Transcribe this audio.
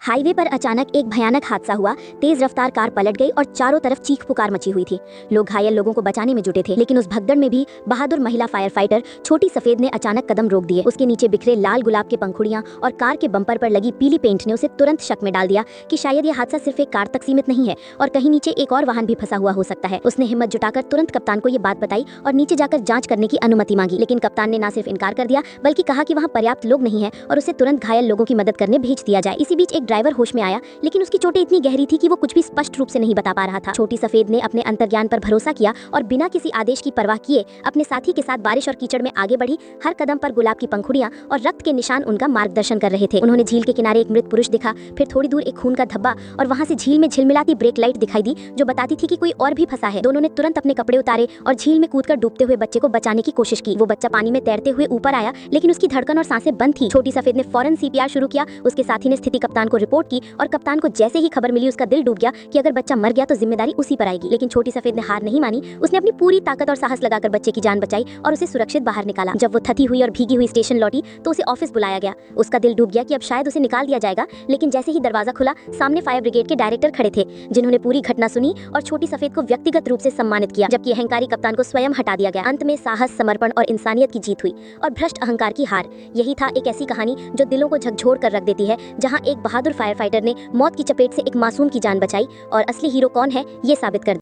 Highway पर अचानक एक भयानक हादसा हुआ। तेज रफ्तार कार पलट गई और चारों तरफ चीख पुकार मची हुई थी। लोग घायल लोगों को बचाने में जुटे थे, लेकिन उस भगदड़ में भी बहादुर महिला फायर फाइटर छोटी सफेद ने अचानक कदम रोक दिए। उसके नीचे बिखरे लाल गुलाब के पंखुड़ियां और कार के बम्पर पर लगी पीली पेंट ने उसे तुरंत शक में डाल दिया कि शायद यह हादसा सिर्फ एक कार तक सीमित नहीं है और कहीं नीचे एक और वाहन भी फंसा हुआ हो सकता है। उसने हिम्मत जुटाकर तुरंत कप्तान को ये बात बताई और नीचे जाकर जांच करने की अनुमति मांगी, लेकिन कप्तान ने न सिर्फ इनकार कर दिया बल्कि कहा कि वहाँ पर्याप्त लोग नहीं है और उसे तुरंत घायल लोगों की मदद करने भेज दिया जाए। इसी बीच एक ड्राइवर होश में आया, लेकिन उसकी चोटें इतनी गहरी थी कि वो कुछ भी स्पष्ट रूप से नहीं बता पा रहा था। छोटी सफेद ने अपने अंतर्ज्ञान पर भरोसा किया और बिना किसी आदेश की परवाह किए अपने साथी के साथ बारिश और कीचड़ में आगे बढ़ी। हर कदम पर गुलाब की पंखुड़ियां और रक्त के निशान उनका मार्गदर्शन कर रहे थे। उन्होंने झील के किनारे एक मृत पुरुष दिखा, फिर थोड़ी दूर एक खून का धब्बा और वहां से झील में झिलमिलाती ब्रेक लाइट दिखाई दी जो बताती थी कि कोई और भी फंसा है। दोनों ने तुरंत अपने कपड़े उतारे और झील में कूदकर डूबते हुए बच्चे को बचाने की कोशिश की। वो बच्चा पानी में तैरते हुए ऊपर आया, लेकिन उसकी धड़कन और सांसें बंद थी। छोटी सफेद ने फौरन सीपीआर शुरू किया। उसके साथी ने स्थिति कप्तान को रिपोर्ट की और कप्तान को जैसे ही खबर मिली उसका दिल डूब गया कि अगर बच्चा मर गया तो जिम्मेदारी उसी पर आएगी। लेकिन छोटी सफेद ने हार नहीं मानी। उसने अपनी पूरी ताकत और साहस लगाकर बच्चे की जान बचाई और उसे सुरक्षित बाहर निकाला। जब वो थकी हुई और भीगी हुई स्टेशन लौटी तो उसे ऑफिस बुलाया गया। उसका दिल डूब गया कि अब शायद उसे निकाल दिया जाएगा, लेकिन जैसे ही दरवाजा खुला सामने फायर ब्रिगेड के डायरेक्टर खड़े थे, जिन्होंने पूरी घटना सुनी और छोटी सफेद को व्यक्तिगत रूप से सम्मानित किया, जबकि अहंकारी कप्तान को स्वयं हटा दिया गया। अंत में साहस, समर्पण और इंसानियत की जीत हुई और भ्रष्ट अहंकार की हार। यही था एक ऐसी कहानी जो दिलों को झकझोर कर रख देती है, जहां एक बहादुर फायर फाइटर ने मौत की चपेट से एक मासूम की जान बचाई और असली हीरो कौन है ये साबित कर